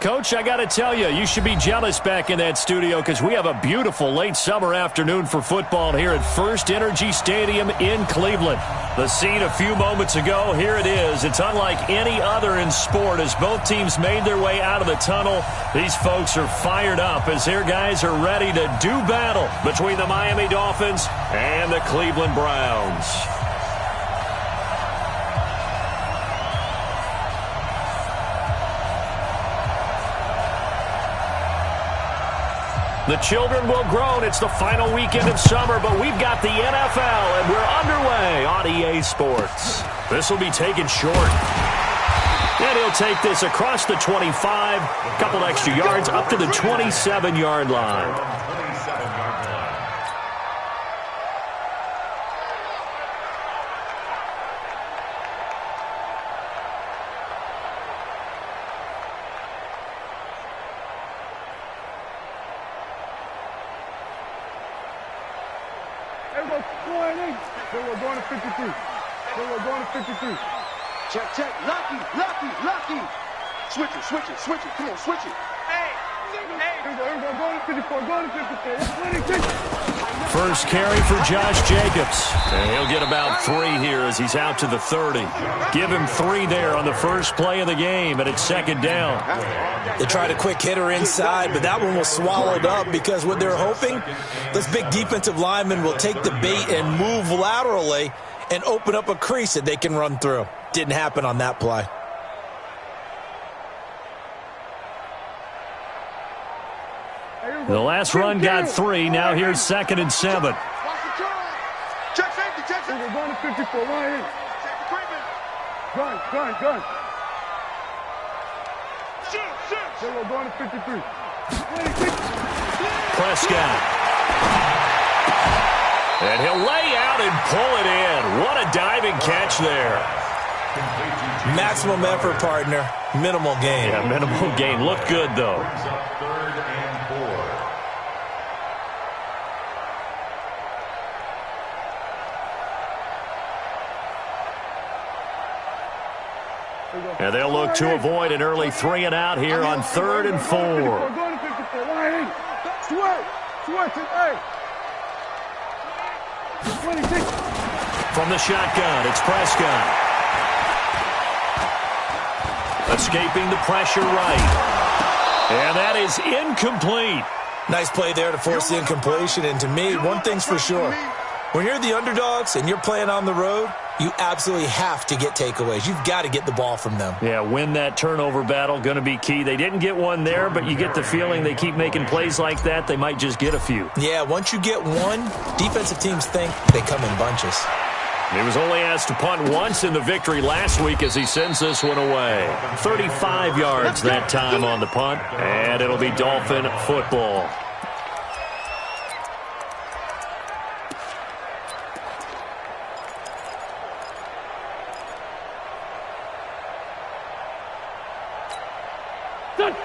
Coach, I got to tell you, you should be jealous back in that studio because we have a beautiful late summer afternoon for football here at First Energy Stadium in Cleveland. The scene a few moments ago, here it is. It's unlike any other in sport as both teams made their way out of the tunnel. These folks are fired up as their guys are ready to do battle between the Miami Dolphins and the Cleveland Browns. The children will groan. It's the final weekend of summer, but we've got the NFL, and we're underway on EA Sports. This will be taken short. And he'll take this across the 25, a couple extra yards, up to the 27-yard line. We're going to 53. We're going to 53. Check. Lucky. Switch it. Come on, switch it. Hey. Here we go. Going to 54. Going to 54. First carry for Josh Jacobs. And he'll get about 3 here as he's out to the 30. Give him 3 there on the first play of the game, and it's second down. They tried a quick hitter inside, but that one was swallowed up because what they're hoping, this big defensive lineman will take the bait and move laterally and open up a crease that they can run through. Didn't happen on that play. The last run got 3. Now here's 2nd and 7. Check safety. We're going to 54. Right in. Gun. Shoot. We're going to 53. Prescott. And he'll lay out and pull it in. What a diving catch there. Maximum effort, partner. Minimal gain. Yeah, minimal gain. Looked good, though. And they'll look to avoid an early 3 and out here on 3rd and 4. We're going to 54. Right in. Switch it. Hey. 26. From the shotgun, it's Prescott. Escaping the pressure right. And that is incomplete. Nice play there to force the incompletion. And to me, one thing's for sure. When you're the underdogs and you're playing on the road, you absolutely have to get takeaways. You've got to get the ball from them. Yeah, win that turnover battle, going to be key. They didn't get one there, but you get the feeling they keep making plays like that, they might just get a few. Yeah, once you get one, defensive teams think they come in bunches. He was only asked to punt once in the victory last week as he sends this one away. 35 yards that time on the punt, and it'll be Dolphin football. Done. 50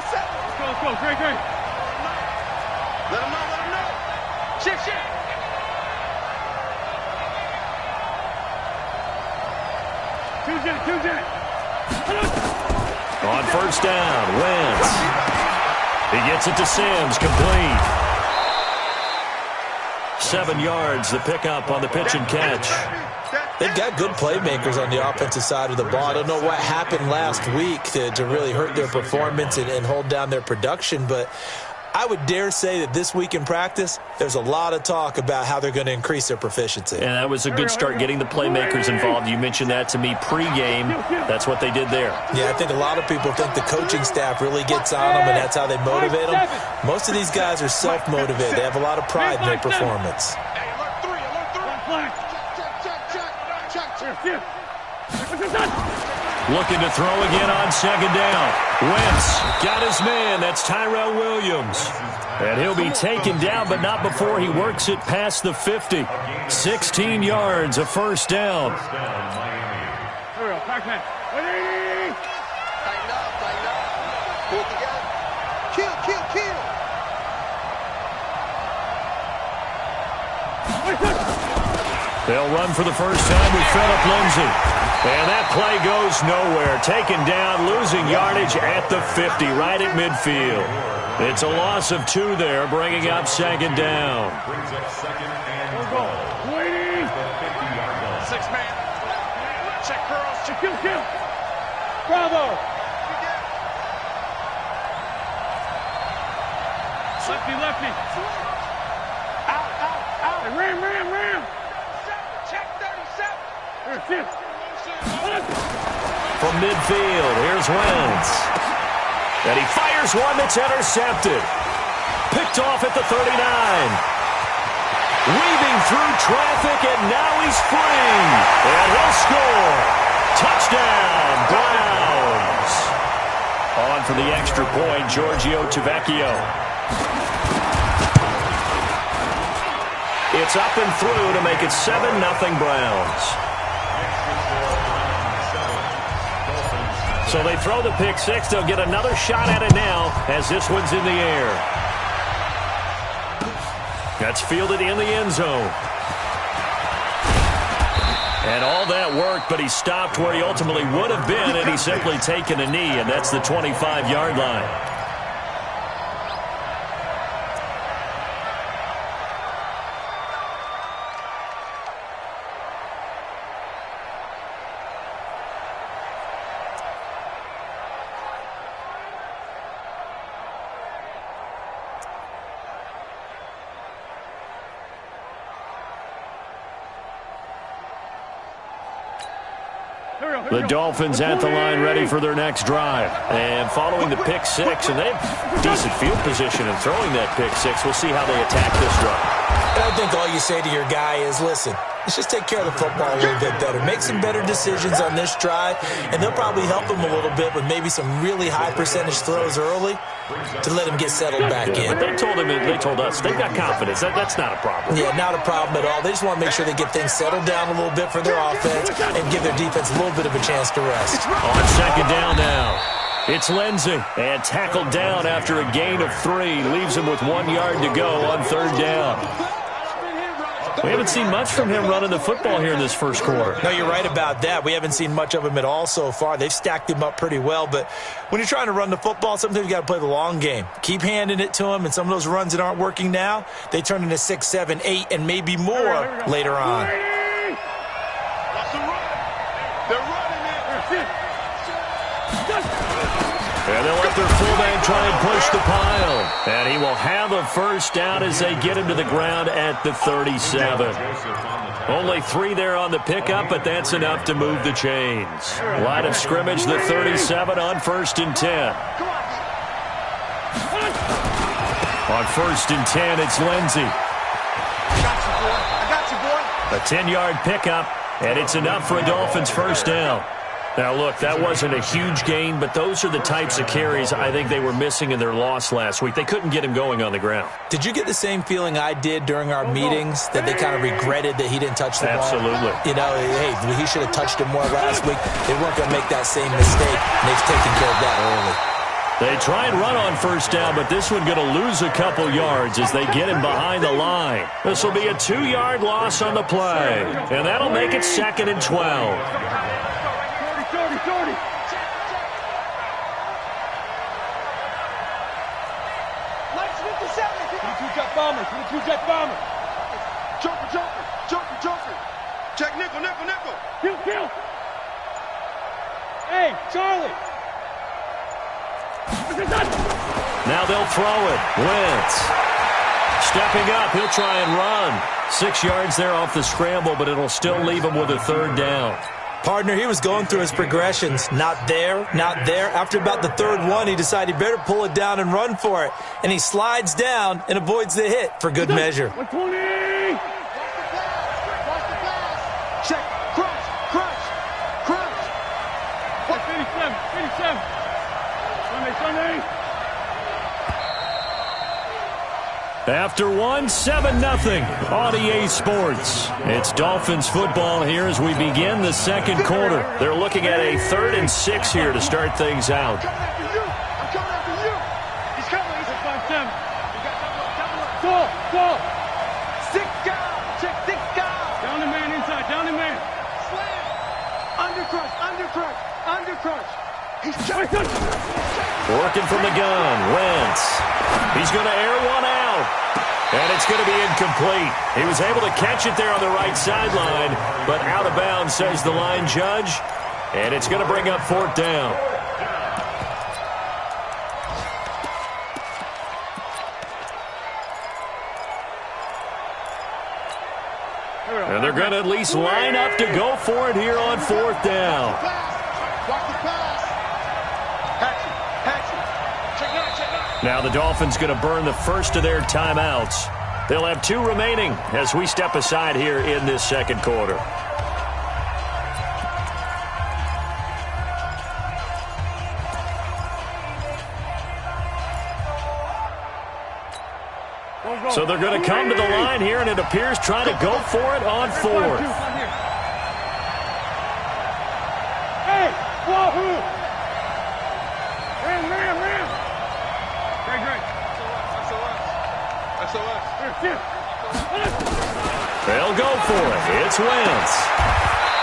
seconds. Let's go. Great. Let him know. Shit. Two jet. On first down, Wentz. He gets it to Sims, complete. 7 yards, the pickup on the pitch and catch. They've got good playmakers on the offensive side of the ball. I don't know what happened last week to really hurt their performance and hold down their production, but I would dare say that this week in practice, there's a lot of talk about how they're going to increase their proficiency. And that was a good start getting the playmakers involved. You mentioned that to me pregame. That's what they did there. Yeah, I think a lot of people think the coaching staff really gets on them, and that's how they motivate them. Most of these guys are self-motivated. They have a lot of pride in their performance. Looking to throw again on second down. Wentz got his man. That's Tyrell Williams. And he'll be taken down, but not before he works it past the 50. 16 yards, a first down. Tighten up. Pull together. Kill. They'll run for the first time with Phillip Lindsay. And that play goes nowhere. Taken down, losing yardage at the 50, right at midfield. It's a loss of 2 there, bringing up second down. Brings up second and goal. 50-yard line. 6-man. Check curls. Check Kill. Bravo. Lefty. Out. Hey, ram. Check 37. From midfield, here's Wentz. And he fires one that's intercepted. Picked off at the 39. Weaving through traffic, and now he's free. And he'll score. Touchdown, Browns. On for the extra point, Giorgio Tavecchio. It's up and through to make it 7-0 Browns. So they throw the pick six. They'll get another shot at it now as this one's in the air. That's fielded in the end zone. And all that worked, but he stopped where he ultimately would have been, and he's simply taken a knee, and that's the 25-yard line. The Dolphins at the line ready for their next drive. And following the pick six, and they have decent field position in throwing that pick six. We'll see how they attack this drive. I think all you say to your guy is, listen, let's just take care of the football a little bit better. Make some better decisions on this drive, and they'll probably help him a little bit with maybe some really high percentage throws early to let him get settled back in. But they told us they've got confidence. That's not a problem. Yeah, not a problem at all. They just want to make sure they get things settled down a little bit for their offense and give their defense a little bit of a chance to rest. On second down now, it's Lindsey. And tackled down after a gain of 3. Leaves him with 1 yard to go on third down. We haven't seen much from him running the football here in this first quarter. No, you're right about that. We haven't seen much of him at all so far. They've stacked him up pretty well, but when you're trying to run the football, sometimes you got to play the long game. Keep handing it to him, and some of those runs that aren't working now, they turn into 6, 7, 8, and maybe more later on. They're running it. And they'll let their fullback try and push the pile. And he will have a first down as they get him to the ground at the 37. Only 3 there on the pickup, but that's enough to move the chains. Line of scrimmage, the 37 on 1st and 10. On 1st and 10, it's Lindsey. I got you, boy. A 10-yard pickup, and it's enough for a Dolphins first down. Now, look, that wasn't a huge gain, but those are the types of carries I think they were missing in their loss last week. They couldn't get him going on the ground. Did you get the same feeling I did during our meetings, that they kind of regretted that he didn't touch the ball? Absolutely. You know, hey, he should have touched it more last week. They weren't going to make that same mistake, and they've taken care of that early. They try and run on first down, but this one going to lose a couple yards as they get him behind the line. This will be a 2-yard loss on the play, and that'll make it 2nd and 12. Shorty. Lights 57. 22 jet bombers. Joker. Check nickel. Kill. Hey, Charlie. Now they'll throw it. Wentz. Stepping up, he'll try and run. 6 yards there off the scramble, but it'll still leave him with a 3rd down. Partner, he was going through his progressions. Not there. After about the 3rd one, he decided he better pull it down and run for it. And he slides down and avoids the hit for good measure. 120. Check. Crunch. 87. Sunday. After 1, 7-0 on EA Sports. It's Dolphins football here as we begin the second quarter. They're looking at a 3rd and 6 here to start things out. I'm coming after you. He's coming. 5-7. Go. 6 guys. Check 6 guys. Down the man inside. Slam. Under Working from the gun, Wentz. He's going to air one out. And it's going to be incomplete. He was able to catch it there on the right sideline, but out of bounds, says the line judge. And it's going to bring up 4th down. And they're going to at least line up to go for it here on 4th down. Now the Dolphins going to burn the first of their timeouts. They'll have 2 remaining as we step aside here in this second quarter. So they're going to come to the line here, and it appears trying to go for it on 4th. Hey, wahoo! Man. Great. They'll go for it. It's Wentz.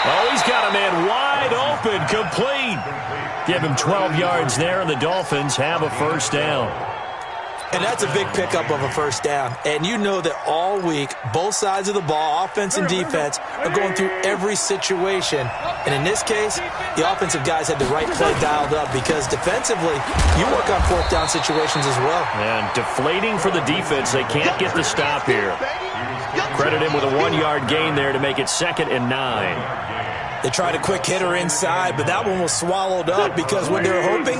Oh, he's got a man wide open, complete. Give him 12 yards there, and the Dolphins have a first down. And that's a big pickup of a first down. And you know that all week, both sides of the ball, offense and defense, are going through every situation. And in this case, the offensive guys had the right play dialed up because defensively, you work on 4th down situations as well. And deflating for the defense. They can't get the stop here. Credit him with a 1-yard gain there to make it 2nd and 9. They tried a quick hitter inside, but that one was swallowed up because what they're hoping,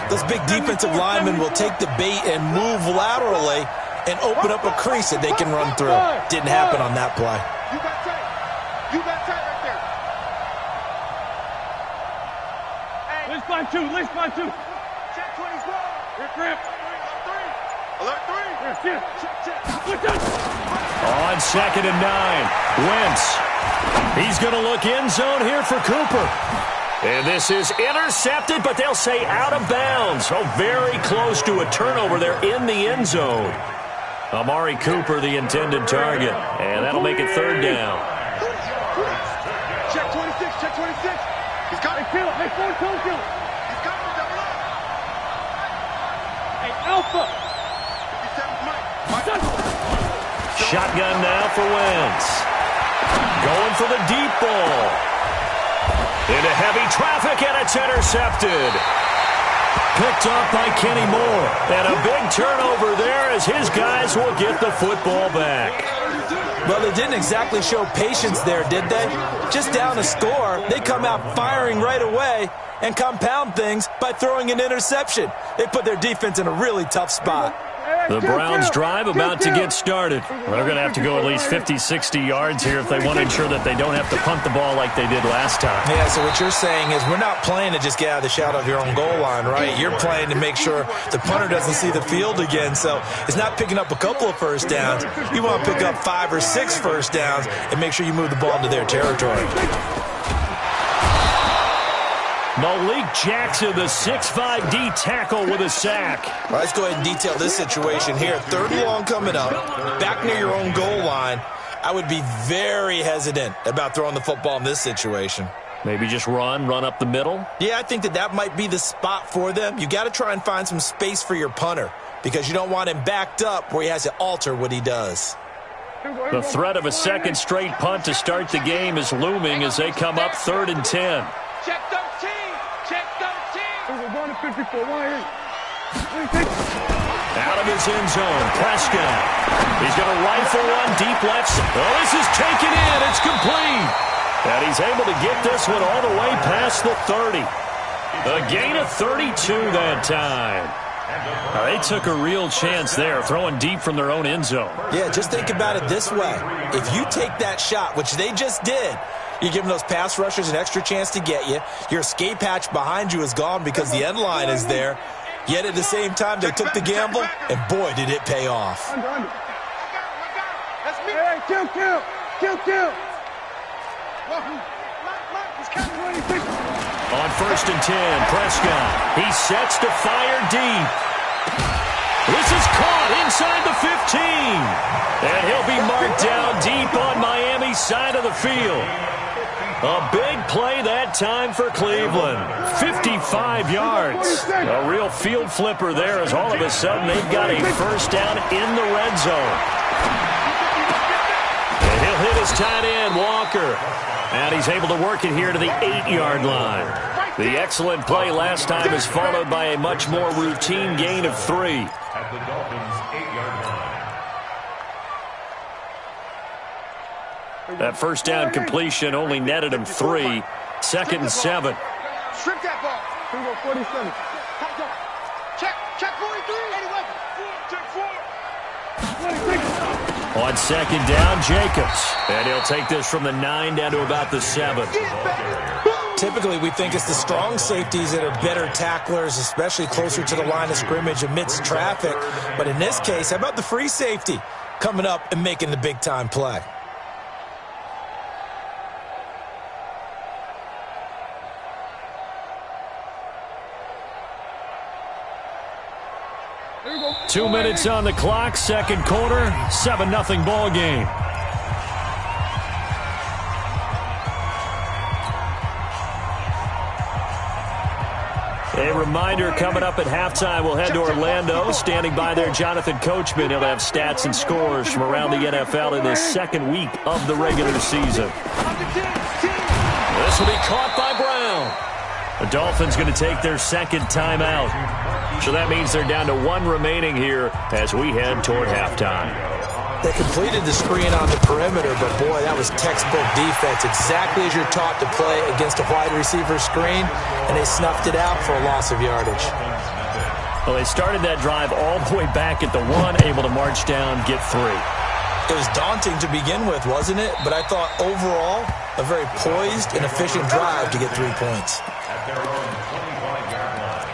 those big defensive linemen will take the bait and move laterally and open up a crease that they can run through. Didn't happen on that play. You got tight right there. Let's find two. Check 24. Grip. Alert 3. Check. On 2nd and 9, Wentz. He's going to look end zone here for Cooper. And this is intercepted, but they'll say out of bounds. So very close to a turnover there in the end zone. Amari Cooper, the intended target. And that'll make it 3rd down. Check 26. He's got it. Hey, 4 toe kill. He's got it. Double up. Hey, Alpha. 57, Mike. Shotgun now for Wentz. Going for the deep ball. Into heavy traffic, and it's intercepted. Picked up by Kenny Moore. And a big turnover there as his guys will get the football back. Well, they didn't exactly show patience there, did they? Just down a score, they come out firing right away and compound things by throwing an interception. They put their defense in a really tough spot. The Browns drive about to get started. They're going to have to go at least 50, 60 yards here if they want to ensure that they don't have to punt the ball like they did last time. Yeah, so what you're saying is we're not playing to just get out of the shadow of your own goal line, right? You're playing to make sure the punter doesn't see the field again. So it's not picking up a couple of first downs. You want to pick up 5 or 6 first downs and make sure you move the ball into their territory. Malik Jackson, the 6'5" D tackle with a sack. All right, let's go ahead and detail this situation here. 3rd and long coming up, back near your own goal line. I would be very hesitant about throwing the football in this situation. Maybe just run up the middle? Yeah, I think that might be the spot for them. You got to try and find some space for your punter because you don't want him backed up where he has to alter what he does. The threat of a second straight punt to start the game is looming as they come up 3rd and 10. Check 13. Check 13. We're going to 54. Out of his end zone, Prescott. He's going to rifle one deep left. Oh, this is taken in. It's complete. And he's able to get this one all the way past the 30. A gain of 32 that time. They took a real chance there, throwing deep from their own end zone. Yeah, just think about it this way. If you take that shot, which they just did, you're giving those pass rushers an extra chance to get you. Your escape hatch behind you is gone because the end line is there. Yet at the same time, they took the gamble, and boy, did it pay off. That's me. Hey, kill. On 1st and 10, Prescott. He sets to fire deep. This is caught inside the 15. And he'll be marked down deep on Miami's side of the field. A big play that time for Cleveland. 55 yards. A real field flipper there as all of a sudden they've got a first down in the red zone. And he'll hit his tight end, Walker. And he's able to work it here to the 8-yard line. The excellent play last time is followed by a much more routine gain of 3. At the Dolphins' 8-yard line. That first down completion only netted him 3. 2nd and 7. Strip that ball. 47. Check 43. Check 4. 26. On 2nd down, Jacobs. And he'll take this from the 9 down to about the 7. Typically, we think it's the strong safeties that are better tacklers, especially closer to the line of scrimmage amidst traffic. But in this case, how about the free safety coming up and making the big-time play? There you go. 2 minutes on the clock, second quarter, 7-0 ball game. A reminder, coming up at halftime, we'll head to Orlando. Standing by there, Jonathan Coachman. He'll have stats and scores from around the NFL in this second week of the regular season. This will be caught by Brown. The Dolphins going to take their second timeout. So that means they're down to 1 remaining here as we head toward halftime. They completed the screen on the perimeter, but boy, that was textbook defense. Exactly as you're taught to play against a wide receiver screen, and they snuffed it out for a loss of yardage. Well, they started that drive all the way back at the 1, able to march down, get 3. It was daunting to begin with, wasn't it? But I thought overall, a very poised and efficient drive to get 3 points. At their own 25-yard line.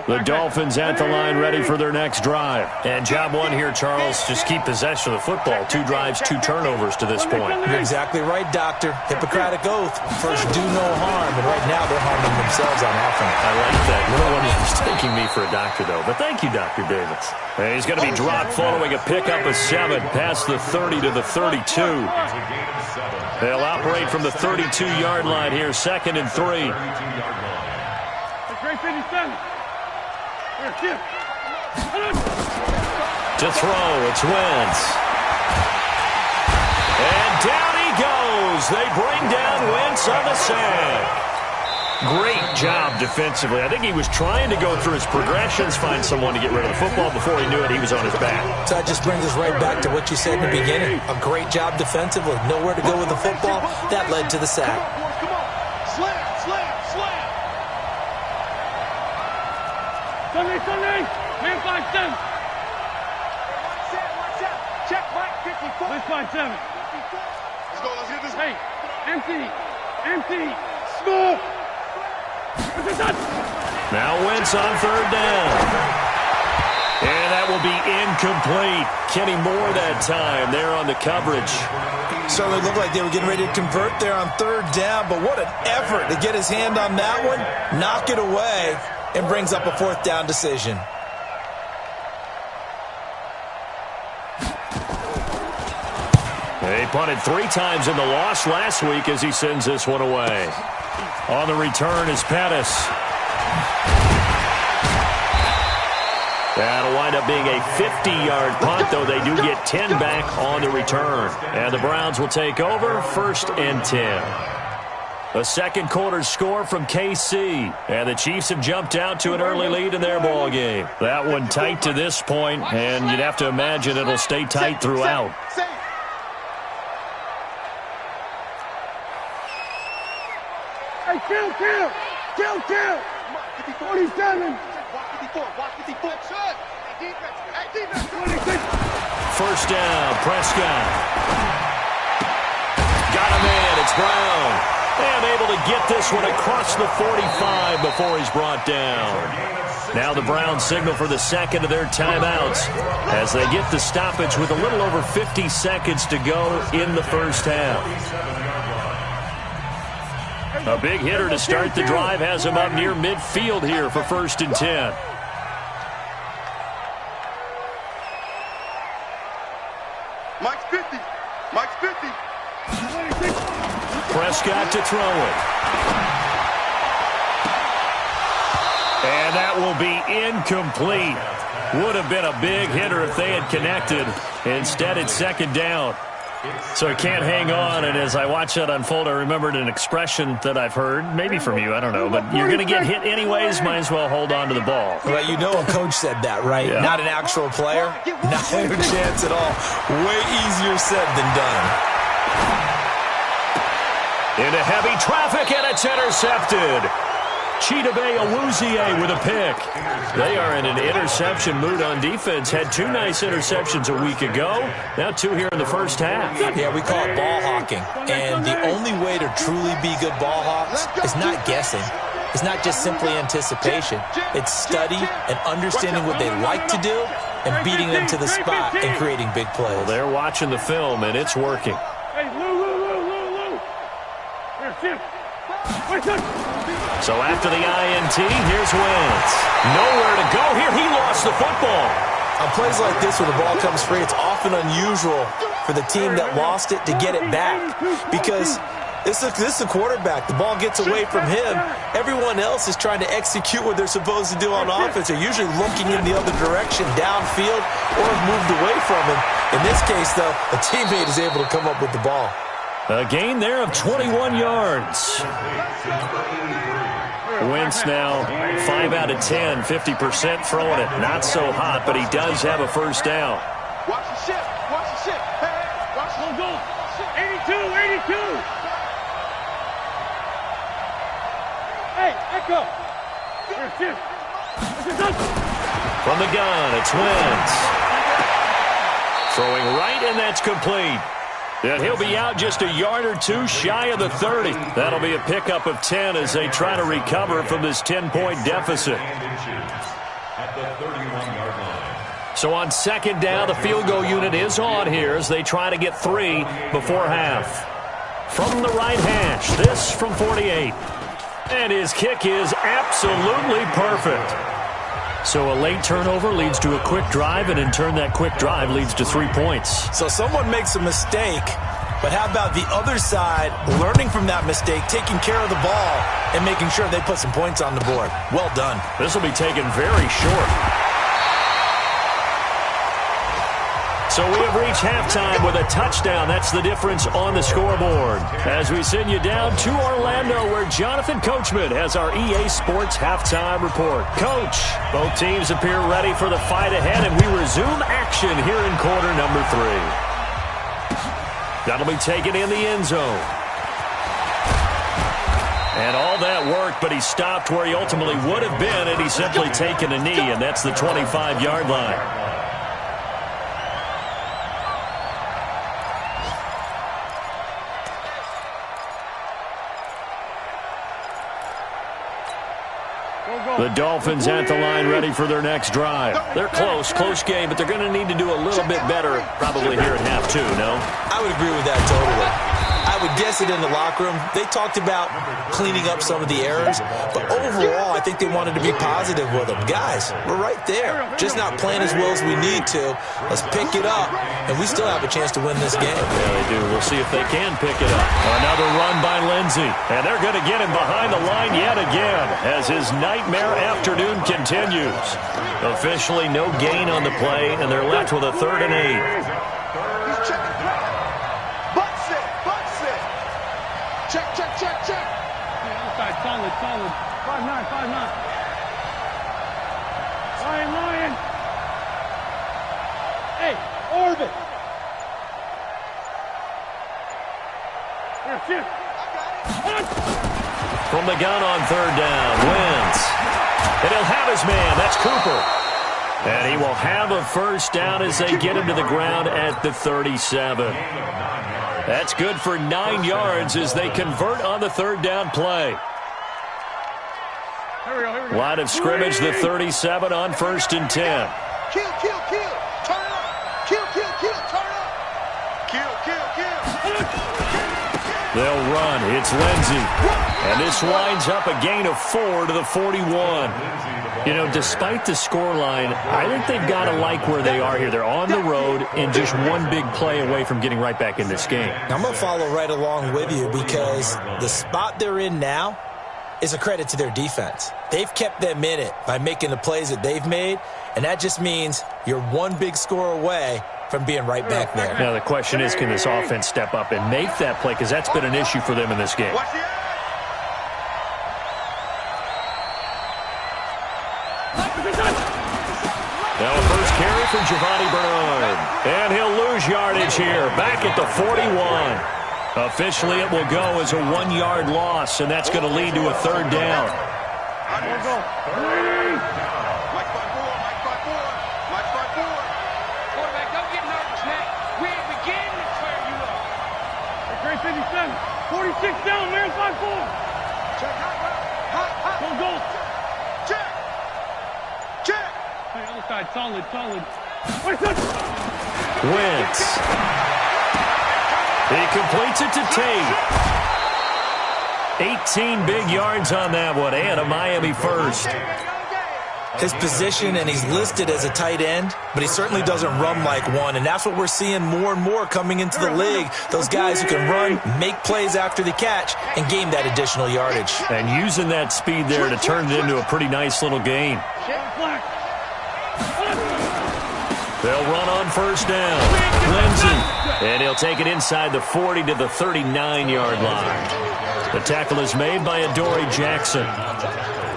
The Dolphins at the line ready for their next drive. And job 1 here, Charles, just keep possession of the football. 2 drives, 2 turnovers to this point. You're exactly right, Doctor. Hippocratic oath. First, do no harm. And right now, they're harming themselves on offense. I like that. No one is mistaking me for a doctor, though. But thank you, Dr. Davis. And he's going to be dropped following a pickup of 7 past the 30 to the 32. They'll operate from the 32-yard line here, 2nd and 3. Great 57. Here, shift. To throw, it's Wentz. And down he goes. They bring down Wentz on the sack. Great job defensively. I think he was trying to go through his progressions, find someone to get rid of the football. Before he knew it, he was on his back. So that just brings us right back to what you said in the beginning. A great job defensively. Nowhere to go with the football. That led to the sack. Come on. Slam. Sunday. Man 5-7. Watch out. Check Mike 54. Man 5-7. Let's get this. Hey, empty. Score. Now Wentz on 3rd down. And that will be incomplete. Kenny Moore that time there on the coverage. Certainly looked like they were getting ready to convert there on 3rd down, but what an effort to get his hand on that one, knock it away, and brings up a 4th down decision. They punted 3 times in the loss last week as he sends this one away. On the return is Pettis. That'll wind up being a 50-yard punt, though they do get 10 back on the return. And the Browns will take over, 1st and 10. A second quarter score from KC. And the Chiefs have jumped out to an early lead in their ball game. That one tight to this point, and you'd have to imagine it'll stay tight throughout. Hey, kill. 47. Watch 54. Defense. 26. First down, Prescott. Got him in, it's Brown. And able to get this one across the 45 before he's brought down. Now the Browns signal for the second of their timeouts as they get the stoppage with a little over 50 seconds to go in the first half. A big hitter to start the drive has him up near midfield here for 1st and 10. Mike's 50. Mike's 50. Prescott to throw it. And that will be incomplete. Would have been a big hitter if they had connected. Instead, it's second down. So it can't hang on, and as I watch that unfold, I remembered an expression that I've heard, maybe from you, I don't know, but you're going to get hit anyways, might as well hold on to the ball. Well, you know a coach said that, right? Yeah. Not an actual player. Not a chance at all. Way easier said than done. Into heavy traffic, and it's intercepted. Chidobe Awuzie with a pick. They are in an interception mood on defense. Had 2 nice interceptions a week ago. Now 2 here in the first half. Yeah, we call it ball hawking. And the only way to truly be good ball hawks is not guessing. It's not just simply anticipation. It's study and understanding what they like to do and beating them to the spot and creating big plays. Well, they're watching the film, and it's working. Hey, Lou. Here, shift. Wait, look. So after the INT, here's Wentz. Nowhere to go here. He lost the football. On plays like this where the ball comes free, it's often unusual for the team that lost it to get it back because this is the quarterback. The ball gets away from him. Everyone else is trying to execute what they're supposed to do on offense. They're usually looking in the other direction, downfield, or have moved away from him. In this case, though, a teammate is able to come up with the ball. A gain there of 21 yards. Wentz now 5 out of 10, 50% throwing it. Not so hot, but he does have a first down. Watch the ship. Watch the ship. Hey, watch the Go. 82. Hey, echo. Here, shift. From the gun, it's Wentz. Throwing right, and that's complete. And he'll be out just a yard or 2 shy of the 30. That'll be a pickup of 10 as they try to recover from this 10-point deficit. At the 31-yard line. So on second down, the field goal unit is on here as they try to get 3 before half. From the right hash, this from 48. And his kick is absolutely perfect. So a late turnover leads to a quick drive, and in turn that quick drive leads to 3 points. So someone makes a mistake, but how about the other side learning from that mistake, taking care of the ball, and making sure they put some points on the board? Well done. This will be taken very short. So we have reached halftime with a touchdown. That's the difference on the scoreboard. As we send you down to Orlando, where Jonathan Coachman has our EA Sports halftime report. Coach, both teams appear ready for the fight ahead, and we resume action here in quarter number 3. That'll be taken in the end zone. And all that worked, but he stopped where he ultimately would have been, and he's simply taken a knee, and that's the 25-yard line. The Dolphins at the line ready for their next drive. They're close game, but they're going to need to do a little bit better probably here at half 2, no? I would agree with that totally. I would guess it in the locker room. They talked about cleaning up some of the errors, but overall, I think they wanted to be positive with them. Guys, we're right there. Just not playing as well as we need to. Let's pick it up, and we still have a chance to win this game. Yeah, they do. We'll see if they can pick it up. Another run by Lindsey, and they're going to get him behind the line yet again as his nightmare afternoon continues. Officially no gain on the play, and they're left with a 3rd and 8. He's checking ground. Butt set. Check. Outside, solid. 5'9". Lion. Hey, orbit. Here, shift. From the gun on 3rd down, Wentz. And he'll have his man. That's Cooper. And he will have a first down as they get him to the ground at the 37. That's good for 9 yards as they convert on the 3rd down play. Line of scrimmage, the 37 on 1st and 10. Kill. Turn up. Kill. Turn up. Kill. They'll run. It's Lindsey. And this winds up a gain of 4 to the 41. You know, despite the scoreline, I think they've got to like where they are here. They're on the road and just one big play away from getting right back in this game. I'm going to follow right along with you because the spot they're in now is a credit to their defense. They've kept them in it by making the plays that they've made, and that just means you're one big score away from being right back there. Now, the question is, can this offense step up and make that play? Because that's been an issue for them in this game. Now a first carry for Giovanni Bernard. And he'll lose yardage here, back at the 41. Officially, it will go as a 1-yard loss, and that's going to lead to a third down. Quarterback, don't get nervous, man. We ain't beginning to tear you up. Great 57. 46 down, man. 5-4. Check, hot. Go. Check. Hey, other side, solid. Wentz. He completes it to Tate. 18 big yards on that one, and a Miami first. His position, and he's listed as a tight end, but he certainly doesn't run like one, and that's what we're seeing more and more coming into the league. Those guys who can run, make plays after the catch, and gain that additional yardage. And using that speed there to turn it into a pretty nice little gain. They'll run on first down. Lindsey. And he'll take it inside the 40 to the 39-yard line. The tackle is made by Adoree Jackson.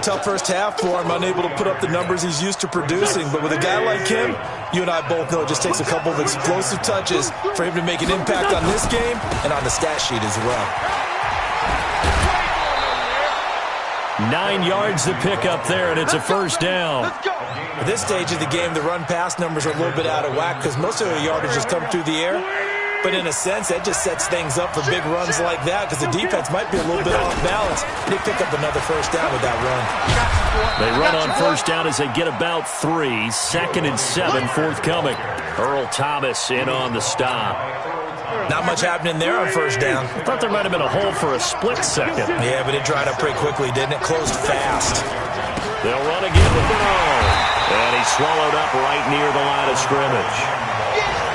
Tough first half for him, unable to put up the numbers he's used to producing. But with a guy like him, you and I both know it just takes a couple of explosive touches for him to make an impact on this game and on the stat sheet as well. 9 yards to pick up there, and it's a first down. At this stage of the game, the run-pass numbers are a little bit out of whack because most of the yardage has come through the air. But in a sense, that just sets things up for big runs like that because the defense might be a little bit off balance. They pick up another first down with that run. They run on first down as they get about 3. 2nd and 7 forthcoming. Earl Thomas in on the stop. Not much happening there on first down. I thought there might have been a hole for a split second. Yeah, but it dried up pretty quickly, didn't it? Closed fast. They'll run again with Bernard. And he's swallowed up right near the line of scrimmage.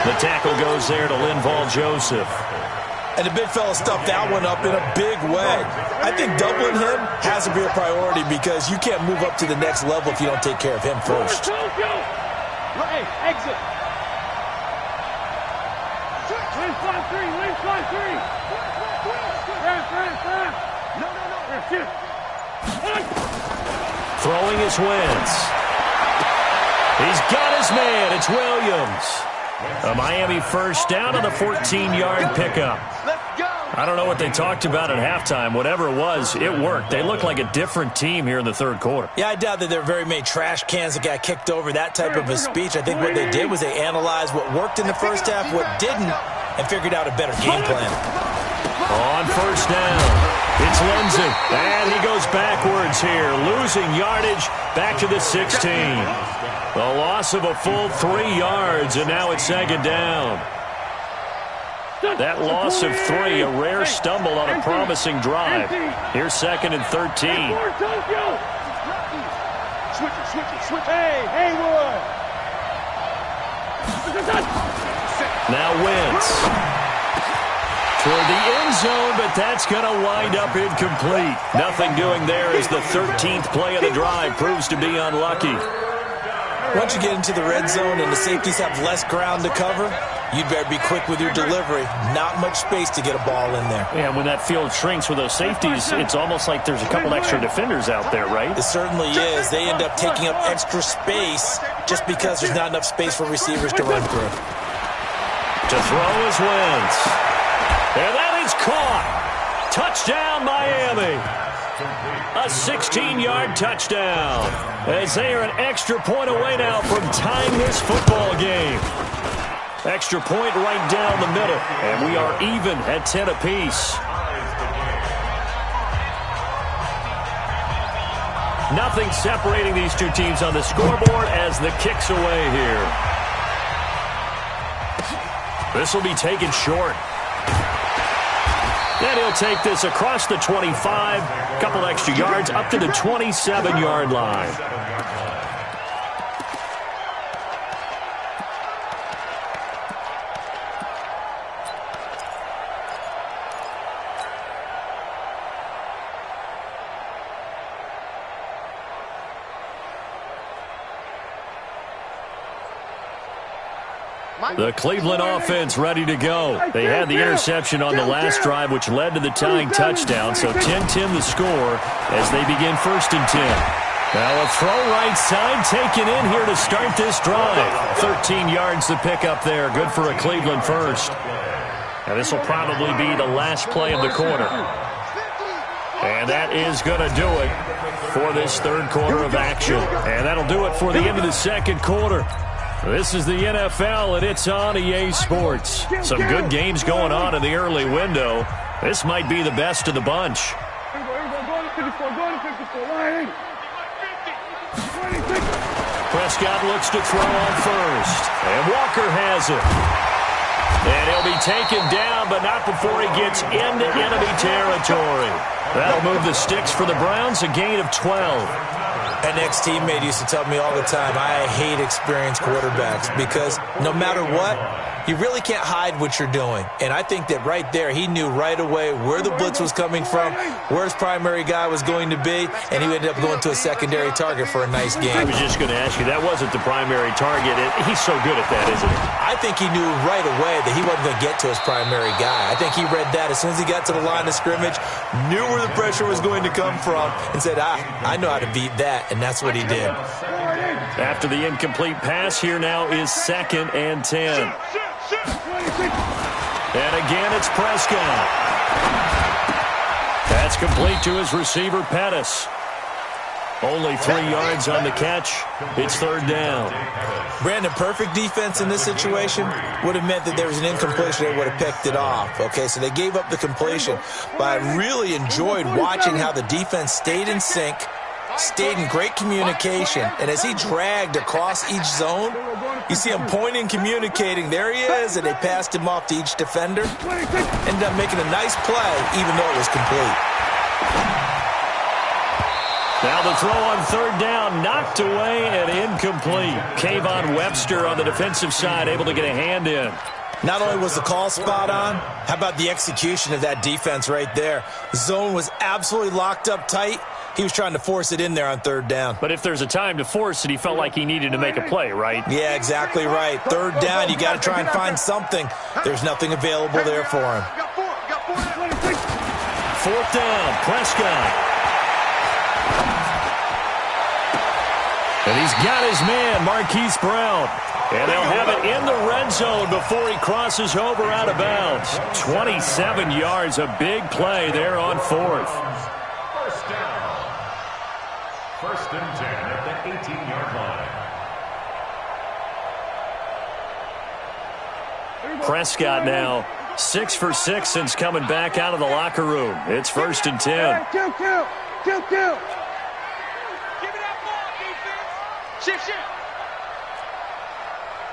The tackle goes there to Linval Joseph. And the big fella stuffed that one up in a big way. I think doubling him has to be a priority because you can't move up to the next level if you don't take care of him first. Hey, exit. Lane 5-3. No. Throwing his Wentz. He's got his man. It's Williams. A Miami first down on the 14-yard pickup. I don't know what they talked about at halftime. Whatever it was, it worked. They look like a different team here in the third quarter. Yeah, I doubt that there are very many trash cans that got kicked over, that type of a speech. I think what they did was they analyzed what worked in the first half, what didn't, and figured out a better game plan. On first down, it's Lindsey. And he goes backwards here, losing yardage back to the 16. The loss of a full 3 yards, and now it's 2nd down. That loss of 3, a rare stumble on a promising drive. Here's 2nd and 13. Switch. Hey, Haywood. Now Wentz. Toward the end zone, but that's going to wind up incomplete. Nothing doing there as the 13th play of the drive proves to be unlucky. Once you get into the red zone and the safeties have less ground to cover, you'd better be quick with your delivery. Not much space to get a ball in there. Yeah, when that field shrinks with those safeties, it's almost like there's a couple extra defenders out there, right? It certainly is. They end up taking up extra space just because there's not enough space for receivers to run through. To throw is Wentz. And that is caught. Touchdown, Miami. A 16-yard touchdown. As they are an extra point away now from tying this football game. Extra point right down the middle. And we are even at 10 apiece. Nothing separating these two teams on the scoreboard as the kick's away here. This will be taken short. And he'll take this across the 25, a couple extra yards, up to the 27-yard line. The Cleveland offense ready to go. They had the interception on the last drive, which led to the tying touchdown. So 10-10 the score as they begin 1st and 10. Now a throw right side taken in here to start this drive. 13 yards to pick up there. Good for a Cleveland first. Now this will probably be the last play of the quarter. And that is going to do it for this third quarter of action. And that'll do it for the end of the second quarter. This is the NFL, and it's on EA Sports. Some good games going on in the early window. This might be the best of the bunch. Prescott looks to throw on first. And Walker has it. And he'll be taken down, but not before he gets into enemy territory. That'll move the sticks for the Browns, a gain of 12. An ex-teammate used to tell me all the time, I hate experienced quarterbacks because no matter what, you really can't hide what you're doing. And I think that right there, he knew right away where the blitz was coming from, where his primary guy was going to be, and he ended up going to a secondary target for a nice game. I was just going to ask you, that wasn't the primary target. He's so good at that, isn't he? I think he knew right away that he wasn't going to get to his primary guy. I think he read that as soon as he got to the line of scrimmage, knew where the pressure was going to come from, and said, I know how to beat that, and that's what he did. After the incomplete pass, here now is 2nd and 10. And again, it's Prescott. That's complete to his receiver, Pettis. Only 3 yards on the catch. It's 3rd down. Brandon, perfect defense in this situation would have meant that there was an incompletion. They would have picked it off. Okay, so they gave up the completion. But I really enjoyed watching how the defense stayed in sync, stayed in great communication, and as he dragged across each zone, you see him pointing, communicating. There he is, and they passed him off to each defender. Ended up making a nice play, even though it was complete. Now the throw on 3rd down, knocked away and incomplete. Kayvon Webster on the defensive side, able to get a hand in. Not only was the call spot on, how about the execution of that defense right there? The zone was absolutely locked up tight. He was trying to force it in there on 3rd down. But if there's a time to force it, he felt like he needed to make a play, right? Yeah, exactly right. 3rd down, you got to try and find something. There's nothing available there for him. 4th down, Prescott. And he's got his man, Marquise Brown. And they'll have it in the red zone before he crosses over out of bounds. 27 yards, a big play there on 4th. 1st down. 1st and 10 at the 18-yard line. Prescott now 6 for 6 since coming back out of the locker room. It's 1st and 10. Kill. Give me that ball, defense. Shift.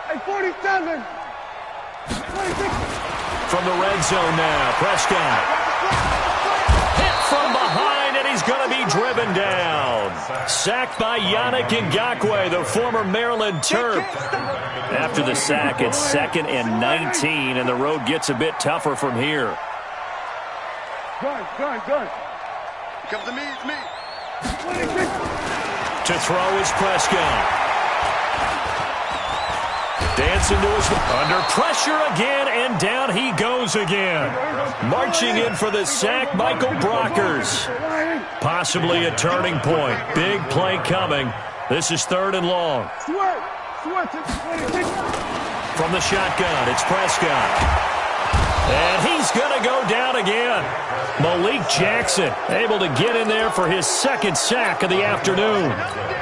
Hey, 47. 26. From the red zone now, Prescott. Hit from behind, and he's going to be driven down. Sacked by Yannick Ngakoue, the former Maryland Terp. After the sack, it's 2nd and 19, and the road gets a bit tougher from here. Gun. Comes to me, it's me. 26. To throw is Prescott. Dancing to his under pressure again, and down he goes again. Marching in for the sack, Michael Brockers. Possibly a turning point. Big play coming. This is 3rd and long. From the shotgun, it's Prescott. And he's going to go down again. Malik Jackson able to get in there for his 2nd sack of the afternoon.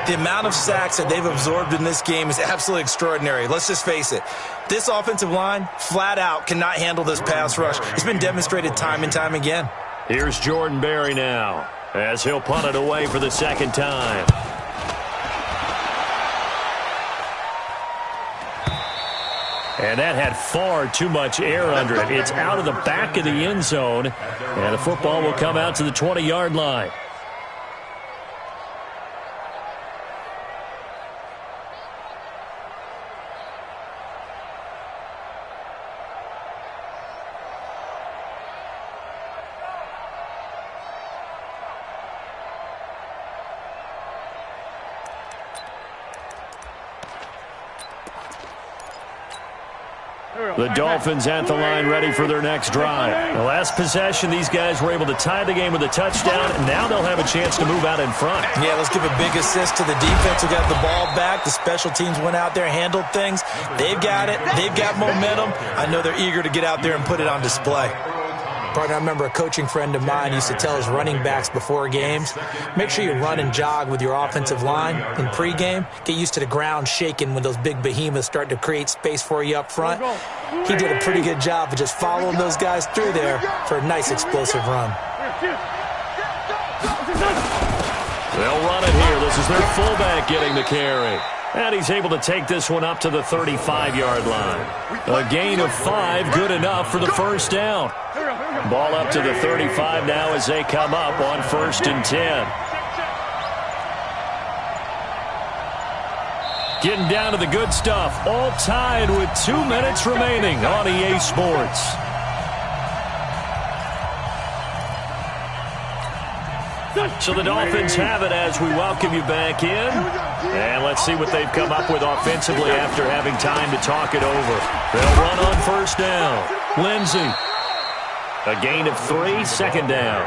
The amount of sacks that they've absorbed in this game is absolutely extraordinary. Let's just face it. This offensive line, flat out, cannot handle this pass rush. It's been demonstrated time and time again. Here's Jordan Berry now, as he'll punt it away for the 2nd time. And that had far too much air under it. It's out of the back of the end zone, and the football will come out to the 20-yard line. The Dolphins at the line ready for their next drive. The last possession, these guys were able to tie the game with a touchdown, and now they'll have a chance to move out in front. Yeah, let's give a big assist to the defense who got the ball back. The special teams went out there, handled things. They've got it. They've got momentum. I know they're eager to get out there and put it on display. Partner, I remember a coaching friend of mine used to tell his running backs before games, make sure you run and jog with your offensive line in pregame. Get used to the ground shaking when those big behemoths start to create space for you up front. He did a pretty good job of just following those guys through there for a nice explosive run. They'll run it here. This is their fullback getting the carry. And he's able to take this one up to the 35-yard line. A gain of 5, good enough for the first down. Ball up to the 35 now as they come up on 1st and 10. Getting down to the good stuff. All tied with 2 minutes remaining on EA Sports. So the Dolphins have it as we welcome you back in. And let's see what they've come up with offensively after having time to talk it over. They'll run on 1st down. Lindsey. A gain of 3, 2nd down.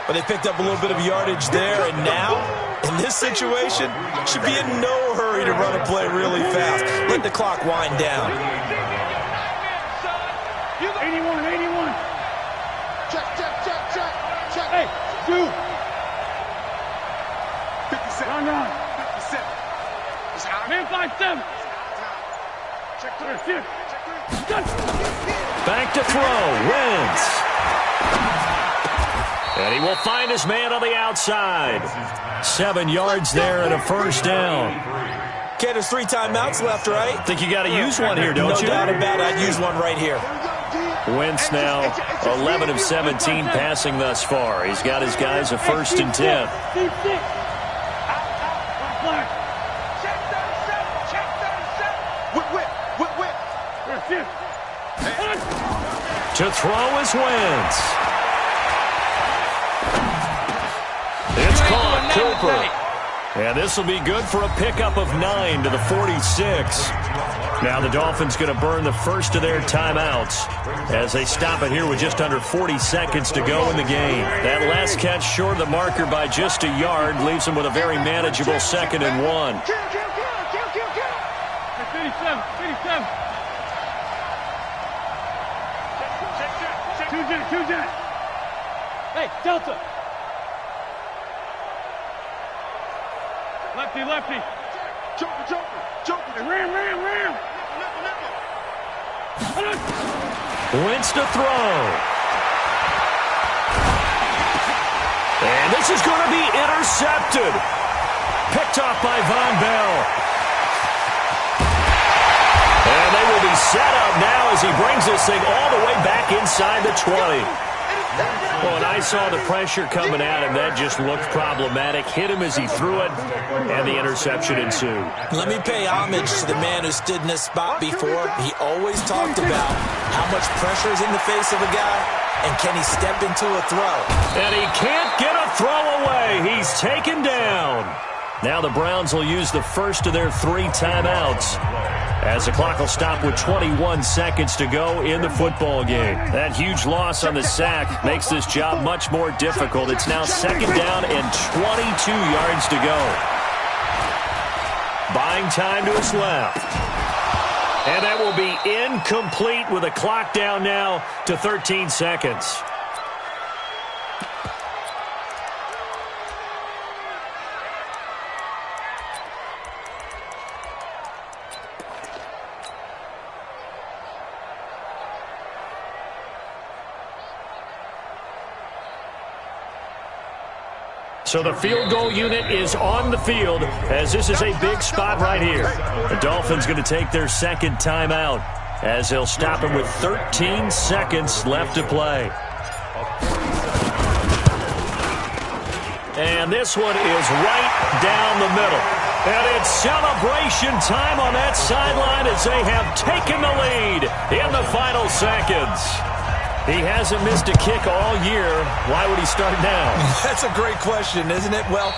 But they picked up a little bit of yardage there, and now, in this situation, should be in no hurry to run a play really fast. Let the clock wind down. 81, 81. Check. Hey, 2. 57. Run. 57. It's out. Man 5-7. Check 3. Back to throw. Wentz. And he will find his man on the outside. 7 yards there and a first down. Okay, there's 3 timeouts left, right? Think you got to use one here, don't you? No doubt about it. I'd use one right here. Wentz now 11 of 17 passing thus far. He's got his guys a 1st and 10. Check 37. Whip. To throw is Wentz. It's caught, Cooper. And this will be good for a pickup of 9 to the 46. Now the Dolphins going to burn the first of their timeouts as they stop it here with just under 40 seconds to go in the game. That last catch short of the marker by just a yard leaves them with a very manageable 2nd and 1. Kill. 57. Check. 2 jet. Hey, Delta. Lefty. Joker. Ram. Wentz to throw. And this is going to be intercepted. Picked off by Von Bell. And they will be set up now as he brings this thing all the way back inside the 20. Well, and I saw the pressure coming at him. That just looked problematic. Hit him as he threw it, and the interception ensued. Let me pay homage to the man who stood in this spot before. He always talked about how much pressure is in the face of a guy, and can he step into a throw. And he can't get a throw away. He's taken down. Now the Browns will use the first of their 3 timeouts as the clock will stop with 21 seconds to go in the football game. That huge loss on the sack makes this job much more difficult. It's now 2nd down and 22 yards to go. Buying time to his left. And that will be incomplete with a clock down now to 13 seconds. So the field goal unit is on the field as this is a big spot right here. The Dolphins going to take their 2nd timeout. as he'll stop him with 13 seconds left to play. And this one is right down the middle. And it's celebration time on that sideline as they have taken the lead in the final seconds. He hasn't missed a kick all year. Why would he start now? That's a great question, isn't it? Well,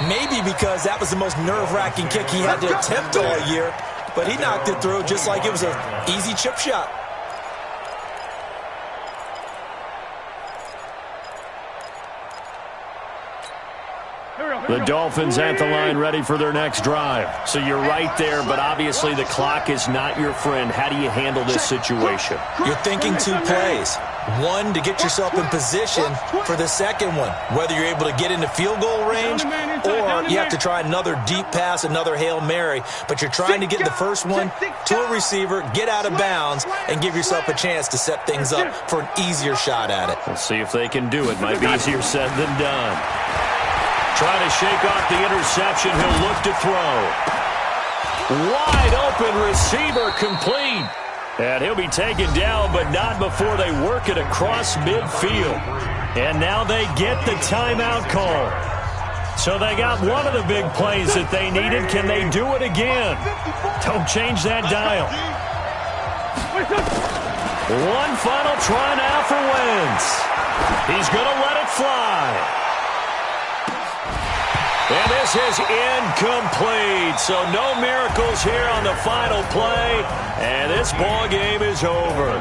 maybe because that was the most nerve-wracking kick he had to attempt all year. But he knocked it through just like it was an easy chip shot. The Dolphins at the line ready for their next drive. So you're right there, but obviously the clock is not your friend. How do you handle this situation? You're thinking 2 plays. One, to get yourself in position for the second one, whether you're able to get into field goal range or you have to try another deep pass, another Hail Mary. But you're trying to get the first one to a receiver, get out of bounds, and give yourself a chance to set things up for an easier shot at it. We'll see if they can do it. Might be easier said than done. Trying to shake off the interception. He'll look to throw. Wide open receiver complete. And he'll be taken down, but not before they work it across midfield. And now they get the timeout call. So they got one of the big plays that they needed. Can they do it again? Don't change that dial. One final try now for Wentz. He's going to let it fly. And this is incomplete. So no miracles here on the final play. And this ball game is over.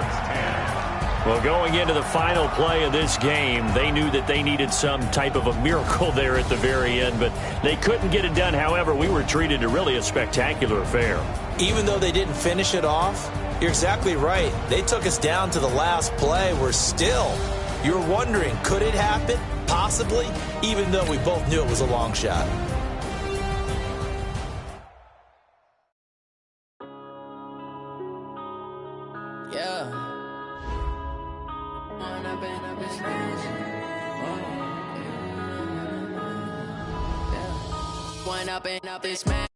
Well, going into the final play of this game, they knew that they needed some type of a miracle there at the very end, but they couldn't get it done. However, we were treated to really a spectacular affair. Even though they didn't finish it off, you're exactly right. They took us down to the last play. We're still, you're wondering, could it happen? Possibly, even though we both knew it was a long shot. Yeah. Wind up and up this man.